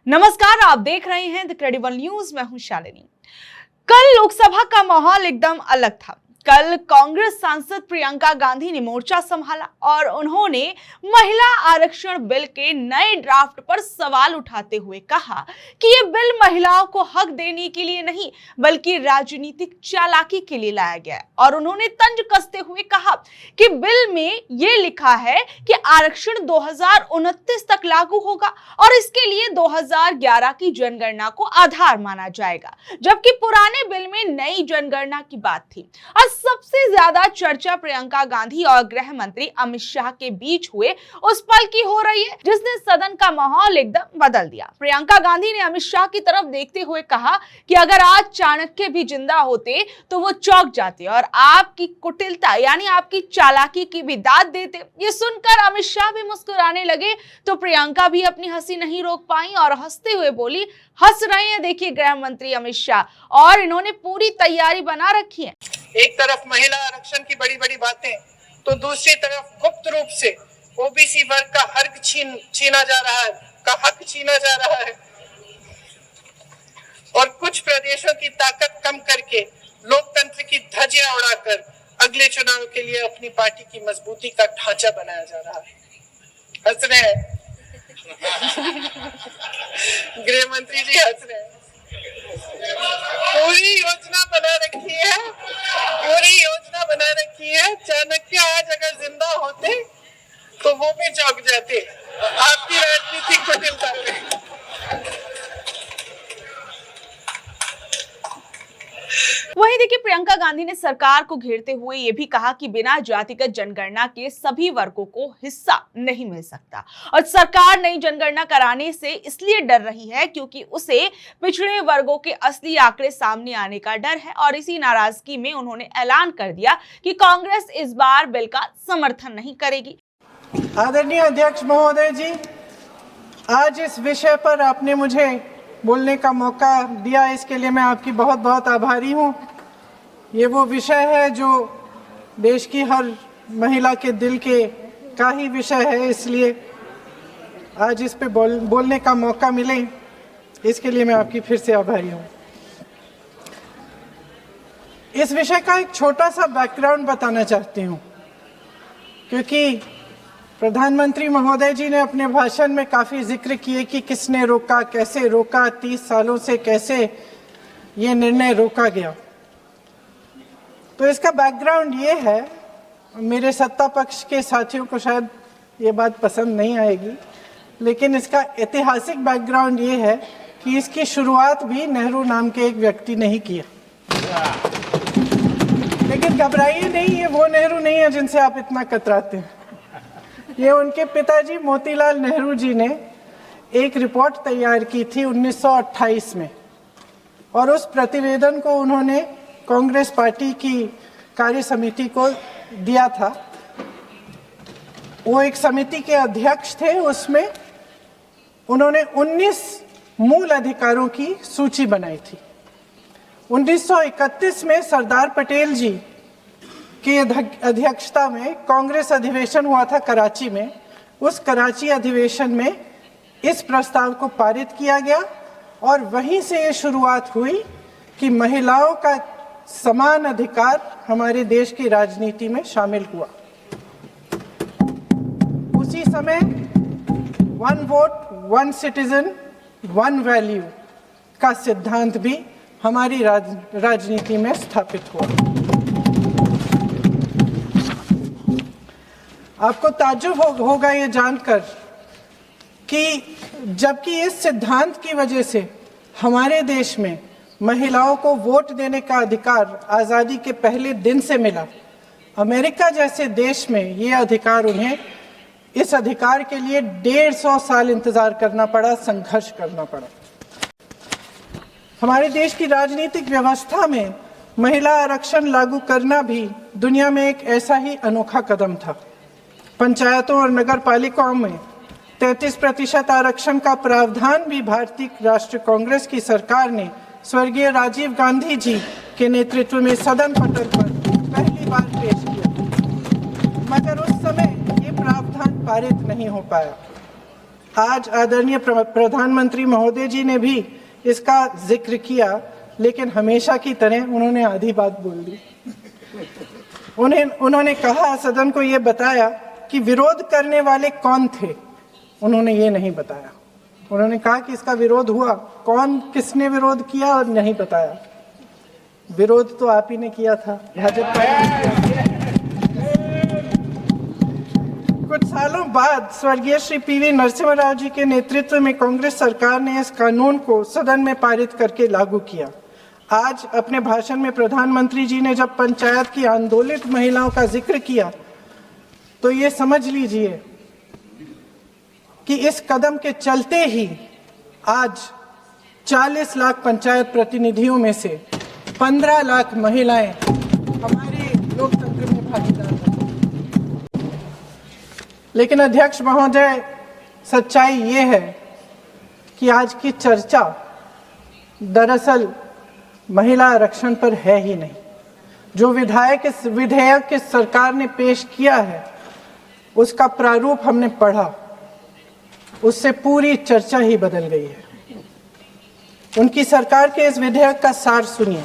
नमस्कार, आप देख रहे हैं द क्रेडिबल न्यूज। मैं हूं शालिनी। कल लोकसभा का माहौल एकदम अलग था। कल कांग्रेस सांसद प्रियंका गांधी ने मोर्चा संभाला और उन्होंने महिला आरक्षण बिल के नए ड्राफ्ट पर सवाल उठाते हुए कहा कि ये बिल महिलाओं को हक देने के लिए नहीं बल्कि राजनीतिक चालाकी के लिए लाया गया है। और उन्होंने तंज कसते हुए कहा कि बिल में ये लिखा है कि आरक्षण 2029 तक लागू होगा और इसके लिए 2011 की जनगणना को आधार माना जाएगा, जबकि पुराने बिल में नई जनगणना की बात थी। और सबसे ज्यादा चर्चा प्रियंका गांधी और गृह मंत्री अमित शाह के बीच हुए उस पल की हो रही है जिसने सदन का माहौल एकदम बदल दिया। प्रियंका गांधी ने अमित शाह की तरफ देखते हुए कहा कि अगर आज चाणक्य भी जिंदा होते तो वो चौंक जाते और आपकी कुटिलता यानी आपकी चालाकी की भी दाद देते। ये सुनकर अमित शाह भी मुस्कुराने लगे तो प्रियंका भी अपनी हंसी नहीं रोक पाई और हंसते हुए बोली, हंस रहे हैं देखिए गृह मंत्री अमित शाह, और इन्होंने पूरी तैयारी बना रखी है। एक तरफ महिला आरक्षण की बड़ी बड़ी बातें तो दूसरी तरफ गुप्त रूप से ओबीसी वर्ग का हक छीना जा रहा है और कुछ प्रदेशों की ताकत कम करके लोकतंत्र की धज्जियां उड़ाकर अगले चुनाव के लिए अपनी पार्टी की मजबूती का ढांचा बनाया जा रहा है। हंस रहे हैं गृह मंत्री जी, हंस रहे हैं। पूरी योजना बना रखी है। चाणक्य आज अगर जिंदा होते तो वो भी चौंक जाते आपकी राजनीतिक कुटिलता पे। वहीं देखिए प्रियंका गांधी ने सरकार को घेरते हुए यह भी कहा कि बिना जातिगत जनगणना के सभी वर्गों को हिस्सा नहीं मिल सकता और सरकार नई जनगणना कराने से इसलिए डर रही है क्योंकि उसे पिछड़े वर्गों के असली आंकड़े सामने आने का डर है। और इसी नाराजगी में उन्होंने ऐलान कर दिया कि कांग्रेस इस बार बिल का समर्थन नहीं करेगी। आदरणीय अध्यक्ष महोदय जी, आज इस विषय पर आपने मुझे बोलने का मौका दिया, इसके लिए मैं आपकी बहुत बहुत आभारी हूँ। ये वो विषय है जो देश की हर महिला के दिल के का ही विषय है, इसलिए आज इस पे बोलने का मौका मिले, इसके लिए मैं आपकी फिर से आभारी हूँ। इस विषय का एक छोटा सा बैकग्राउंड बताना चाहती हूँ, क्योंकि प्रधानमंत्री महोदय जी ने अपने भाषण में काफ़ी जिक्र किए कि किसने रोका, कैसे रोका, 30 सालों से कैसे ये निर्णय रोका गया। तो इसका बैकग्राउंड ये है, मेरे सत्ता पक्ष के साथियों को शायद ये बात पसंद नहीं आएगी, लेकिन इसका ऐतिहासिक बैकग्राउंड ये है कि इसकी शुरुआत भी नेहरू नाम के एक व्यक्ति ने ही किया। लेकिन घबराइए नहीं, ये वो नेहरू नहीं है जिनसे आप इतना कतराते हैं। ये उनके पिताजी मोतीलाल नेहरू जी ने एक रिपोर्ट तैयार की थी 1928 में, और उस प्रतिवेदन को उन्होंने कांग्रेस पार्टी की कार्य समिति को दिया था। वो एक समिति के अध्यक्ष थे, उसमें उन्होंने 19 मूल अधिकारों की सूची बनाई थी। 1931 में सरदार पटेल जी की अध्यक्षता में कांग्रेस अधिवेशन हुआ था कराची में। उस कराची अधिवेशन में इस प्रस्ताव को पारित किया गया और वहीं से ये शुरुआत हुई कि महिलाओं का समान अधिकार हमारे देश की राजनीति में शामिल हुआ। उसी समय 1 वोट 1 सिटीजन 1 वैल्यू का सिद्धांत भी हमारी राजनीति में स्थापित हुआ। आपको ताज्जुब होगा ये जानकर कि जबकि इस सिद्धांत की वजह से हमारे देश में महिलाओं को वोट देने का अधिकार आज़ादी के पहले दिन से मिला, अमेरिका जैसे देश में ये अधिकार उन्हें इस अधिकार के लिए 150 साल इंतजार करना पड़ा, संघर्ष करना पड़ा। हमारे देश की राजनीतिक व्यवस्था में महिला आरक्षण लागू करना भी दुनिया में एक ऐसा ही अनोखा कदम था। पंचायतों और नगर पालिकाओं में 33% आरक्षण का प्रावधान भी भारतीय राष्ट्रीय कांग्रेस की सरकार ने स्वर्गीय राजीव गांधी जी के नेतृत्व में सदन पटल पर पहली बार पेश किया, मगर उस समय ये प्रावधान पारित नहीं हो पाया। आज आदरणीय प्रधानमंत्री महोदय जी ने भी इसका जिक्र किया, लेकिन हमेशा की तरह उन्होंने आधी बात बोल दी। उन्होंने कहा, सदन को ये बताया कि विरोध करने वाले कौन थे, उन्होंने ये नहीं बताया। उन्होंने कहा कि इसका विरोध हुआ, कौन किसने विरोध किया और नहीं बताया। विरोध तो आप ही ने किया था, भाजपा ने किया। कुछ सालों बाद स्वर्गीय श्री पीवी नरसिम्हा राव जी के नेतृत्व में कांग्रेस सरकार ने इस कानून को सदन में पारित करके लागू किया। आज अपने भाषण में प्रधानमंत्री जी ने जब पंचायत की आंदोलित महिलाओं का जिक्र किया, तो ये समझ लीजिए कि इस कदम के चलते ही आज 40 लाख पंचायत प्रतिनिधियों में से 15 लाख महिलाएं हमारे लोकतंत्र में भागीदार हैं। लेकिन अध्यक्ष महोदय, सच्चाई ये है कि आज की चर्चा दरअसल महिला आरक्षण पर है ही नहीं। जो विधेयक के सरकार ने पेश किया है, उसका प्रारूप हमने पढ़ा, उससे पूरी चर्चा ही बदल गई है। उनकी सरकार के इस विधेयक का सार सुनिए।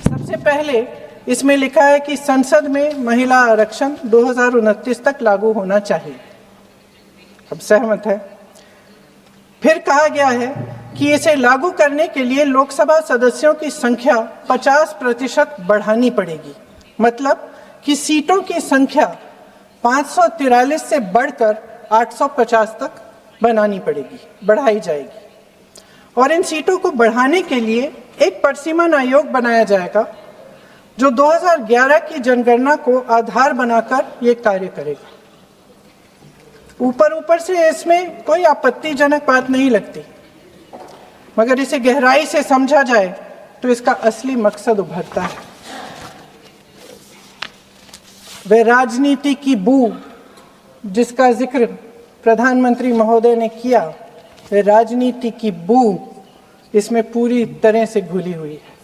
सबसे पहले इसमें लिखा है कि संसद में महिला आरक्षण 2029 तक लागू होना चाहिए। अब सहमत है। फिर कहा गया है कि इसे लागू करने के लिए लोकसभा सदस्यों की संख्या 50% बढ़ानी पड़ेगी। मतलब कि सीटों की संख्या 543 से बढ़कर 850 तक बनानी पड़ेगी, बढ़ाई जाएगी। और इन सीटों को बढ़ाने के लिए एक परिसीमन आयोग बनाया जाएगा, जो 2011 की जनगणना को आधार बनाकर ये कार्य करेगा। ऊपर से इसमें कोई आपत्तिजनक बात नहीं लगती, मगर इसे गहराई से समझा जाए तो इसका असली मकसद उभरता है। वह राजनीति की बू जिसका जिक्र प्रधानमंत्री महोदय ने किया, वह राजनीति की बू इसमें पूरी तरह से घुली हुई है।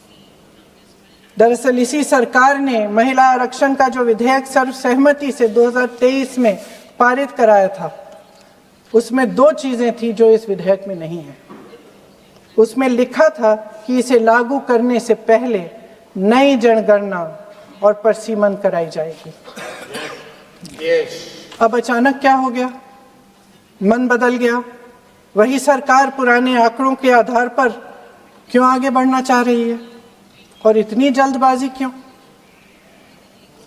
दरअसल इसी सरकार ने महिला आरक्षण का जो विधेयक सर्वसहमति से 2023 में पारित कराया था, उसमें 2 चीजें थी जो इस विधेयक में नहीं है। उसमें लिखा था कि इसे लागू करने से पहले नई जनगणना और परिसीमन कराई जाएगी। अब अचानक क्या हो गया? मन बदल गया। वही सरकार पुराने आंकड़ों के आधार पर क्यों आगे बढ़ना चाह रही है, और इतनी जल्दबाजी क्यों?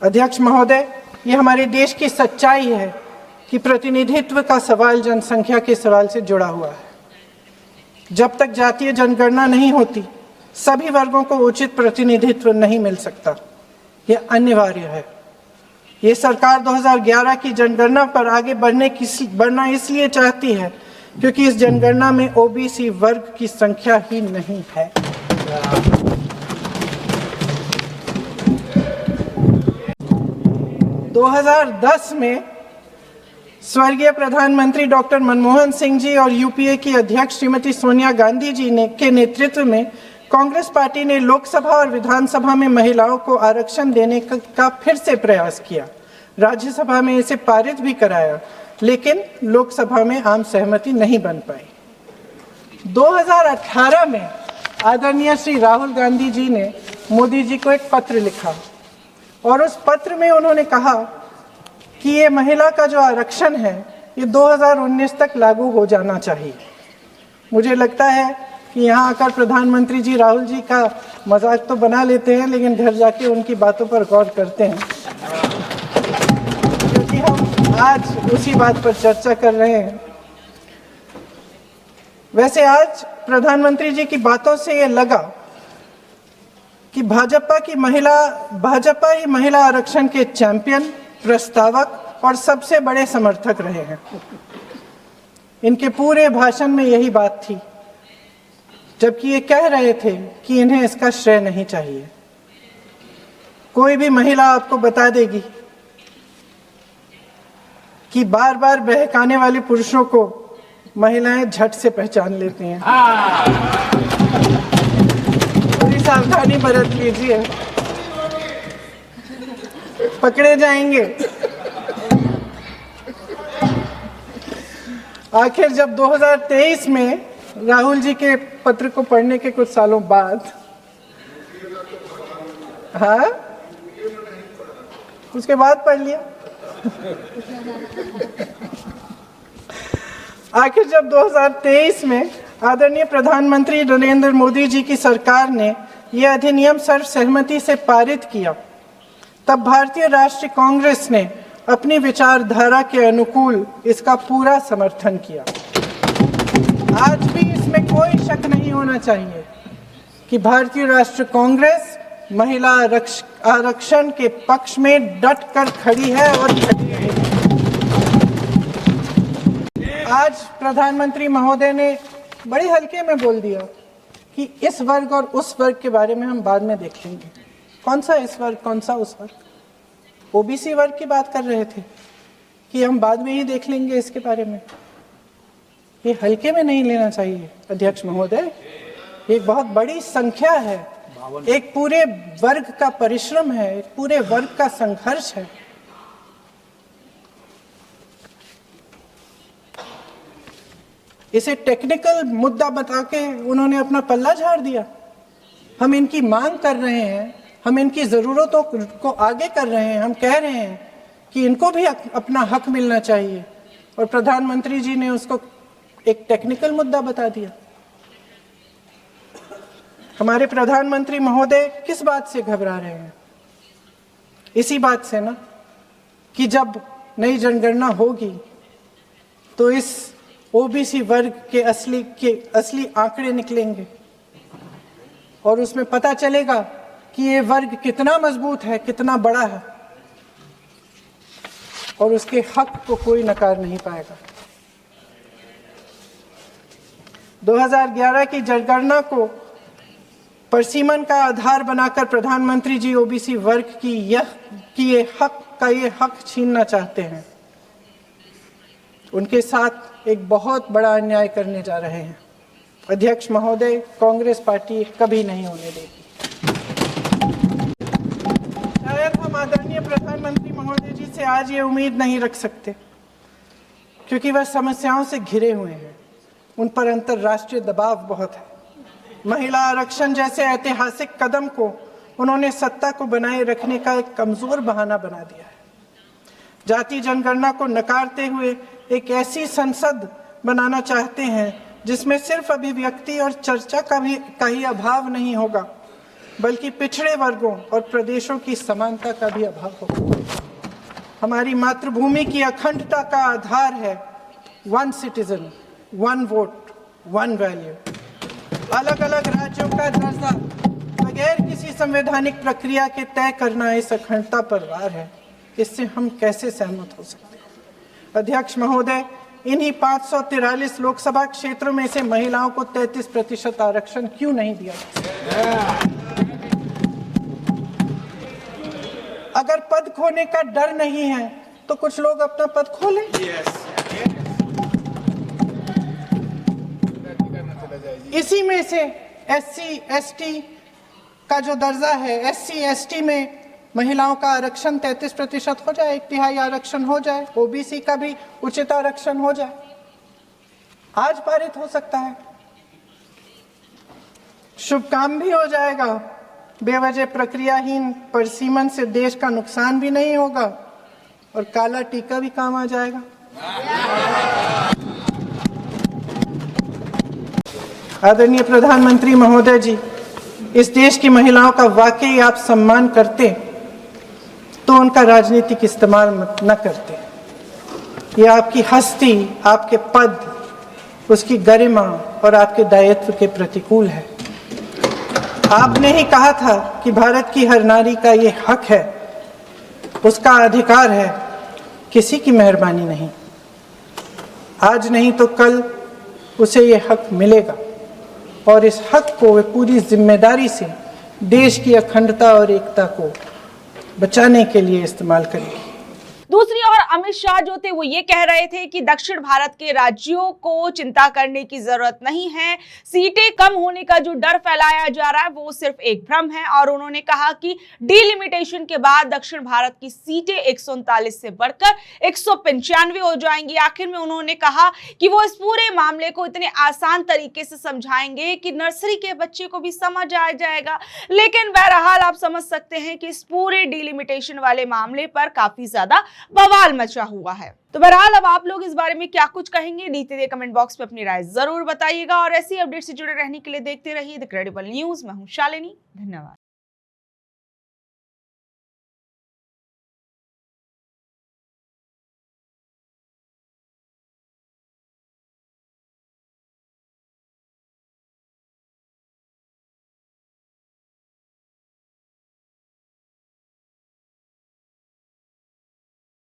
अध्यक्ष महोदय, ये हमारे देश की सच्चाई है कि प्रतिनिधित्व का सवाल जनसंख्या के सवाल से जुड़ा हुआ है। जब तक जातीय जनगणना नहीं होती, सभी वर्गों को उचित प्रतिनिधित्व नहीं मिल सकता। यह अनिवार्य है। ये सरकार 2011 की जनगणना पर आगे बढ़ना इसलिए चाहती है क्योंकि इस जनगणना में ओबीसी वर्ग की संख्या ही नहीं है। - 2010 में स्वर्गीय प्रधानमंत्री डॉक्टर मनमोहन सिंह जी और यूपीए की अध्यक्ष श्रीमती सोनिया गांधी जी के नेतृत्व में कांग्रेस पार्टी ने लोकसभा और विधानसभा में महिलाओं को आरक्षण देने का फिर से प्रयास किया। राज्यसभा में इसे पारित भी कराया, लेकिन लोकसभा में आम सहमति नहीं बन पाई। 2018 में आदरणीय श्री राहुल गांधी जी ने मोदी जी को एक पत्र लिखा, और उस पत्र में उन्होंने कहा कि ये महिला का जो आरक्षण है, ये 2019 तक लागू हो जाना चाहिए। मुझे लगता है कि यहाँ आकर प्रधानमंत्री जी राहुल जी का मजाक तो बना लेते हैं, लेकिन घर जाके उनकी बातों पर गौर करते हैं, क्योंकि हम आज उसी बात पर चर्चा कर रहे हैं। वैसे आज प्रधानमंत्री जी की बातों से ये लगा कि भाजपा ही महिला आरक्षण के चैंपियन, प्रस्तावक और सबसे बड़े समर्थक रहे हैं। इनके पूरे भाषण में यही बात थी, जबकि ये कह रहे थे कि इन्हें इसका श्रेय नहीं चाहिए। कोई भी महिला आपको बता देगी कि बार बार बहकाने वाले पुरुषों को महिलाएं झट से पहचान लेती हैं। थोड़ी सावधानी बरत लीजिए, पकड़े जाएंगे। आखिर जब 2023 में राहुल जी के पत्र को पढ़ने के कुछ सालों बाद, हाँ उसके बाद पढ़ लिया। आखिर जब 2023 में आदरणीय प्रधानमंत्री नरेंद्र मोदी जी की सरकार ने यह अधिनियम सर्वसहमति से पारित किया, तब भारतीय राष्ट्रीय कांग्रेस ने अपनी विचारधारा के अनुकूल इसका पूरा समर्थन किया। आज भी इसमें कोई शक नहीं होना चाहिए कि भारतीय राष्ट्रीय कांग्रेस महिला आरक्षण के पक्ष में डट कर खड़ी है और खड़ी रहेगी। आज प्रधानमंत्री महोदय ने बड़े हल्के में बोल दिया कि इस वर्ग और उस वर्ग के बारे में हम बाद में देख लेंगे। कौन सा इस वर्ग, कौन सा उस वर्ग? ओबीसी वर्ग की बात कर रहे थे कि हम बाद में ही देख लेंगे इसके बारे में। ये हल्के में नहीं लेना चाहिए अध्यक्ष महोदय, एक बहुत बड़ी संख्या है, एक पूरे वर्ग का परिश्रम है, एक पूरे वर्ग का संघर्ष है। इसे टेक्निकल मुद्दा बता के उन्होंने अपना पल्ला झाड़ दिया। हम इनकी मांग कर रहे हैं, हम इनकी ज़रूरतों को आगे कर रहे हैं, हम कह रहे हैं कि इनको भी अपना हक मिलना चाहिए, और प्रधानमंत्री जी ने उसको एक टेक्निकल मुद्दा बता दिया। हमारे प्रधानमंत्री महोदय किस बात से घबरा रहे हैं? इसी बात से ना कि जब नई जनगणना होगी तो इस ओबीसी वर्ग के असली आंकड़े निकलेंगे और उसमें पता चलेगा कि ये वर्ग कितना मजबूत है, कितना बड़ा है, और उसके हक को कोई नकार नहीं पाएगा। 2011 की जनगणना को परसीमन का आधार बनाकर प्रधानमंत्री जी ओबीसी वर्ग की ये हक छीनना चाहते हैं। उनके साथ एक बहुत बड़ा अन्याय करने जा रहे हैं। अध्यक्ष महोदय, कांग्रेस पार्टी कभी नहीं होने देगी। शायद हम आदरणीय प्रधानमंत्री महोदय जी से आज ये उम्मीद नहीं रख सकते, क्योंकि वह समस्याओं से घिरे हुए हैं। उन पर अंतर्राष्ट्रीय दबाव बहुत है। महिला आरक्षण जैसे ऐतिहासिक कदम को उन्होंने सत्ता को बनाए रखने का एक कमजोर बहाना बना दिया है। जाति जनगणना को नकारते हुए एक ऐसी संसद बनाना चाहते हैं जिसमें सिर्फ अभिव्यक्ति और चर्चा का ही अभाव नहीं होगा, बल्कि पिछड़े वर्गों और प्रदेशों की समानता का भी अभाव होगा। हमारी मातृभूमि की अखंडता का आधार है one citizen, one vote, one value. अलग अलग राज्यों का दर्जा बगैर किसी संवैधानिक प्रक्रिया के तय करना इस अखंडता पर वार है। इससे हम कैसे सहमत हो सकते हैं? अध्यक्ष महोदय, इन्हीं 543 लोकसभा क्षेत्रों में से महिलाओं को 33% आरक्षण क्यों नहीं दिया? अगर पद खोने का डर नहीं है तो कुछ लोग अपना पद खो लें। इसी में से SC ST का जो दर्जा है, SC ST में महिलाओं का आरक्षण 33% हो जाए, 1/3 आरक्षण हो जाए, ओबीसी का भी उचित आरक्षण हो जाए, आज पारित हो सकता है। शुभ काम भी हो जाएगा, बेवजह प्रक्रियाहीन परसीमन से देश का नुकसान भी नहीं होगा, और काला टीका भी काम आ जाएगा। आदरणीय प्रधानमंत्री महोदय जी, इस देश की महिलाओं का वाकई आप सम्मान करते तो उनका राजनीतिक इस्तेमाल न करते। ये आपकी हस्ती, आपके पद, उसकी गरिमा और आपके दायित्व के प्रतिकूल है। आपने ही कहा था कि भारत की हर नारी का ये हक है, उसका अधिकार है, किसी की मेहरबानी नहीं। आज नहीं तो कल उसे ये हक मिलेगा, और इस हक को वे पूरी जिम्मेदारी से देश की अखंडता और एकता को बचाने के लिए इस्तेमाल करेगी। दूसरी ओर अमित शाह जो थे वो ये कह रहे थे कि दक्षिण भारत के राज्यों को चिंता करने की जरूरत नहीं है, सीटें कम होने का जो डर फैलाया जा रहा है वो सिर्फ एक भ्रम है। और उन्होंने कहा कि डिलिमिटेशन के बाद दक्षिण भारत की सीटें 139 से बढ़कर 195 हो जाएंगी। आखिर में उन्होंने कहा कि वो इस पूरे मामले को इतने आसान तरीके से समझाएंगे कि नर्सरी के बच्चे को भी समझ आ जाएगा। लेकिन बहरहाल आप समझ सकते हैं कि इस पूरे डिलिमिटेशन वाले मामले पर काफी ज्यादा बवाल मचा हुआ है। तो बहरहाल अब आप लोग इस बारे में क्या कुछ कहेंगे, नीचे दे कमेंट बॉक्स में अपनी राय जरूर बताइएगा। और ऐसी अपडेट से जुड़े रहने के लिए देखते रहिए द क्रेडिबल न्यूज। मैं हूं शालिनी, धन्यवाद।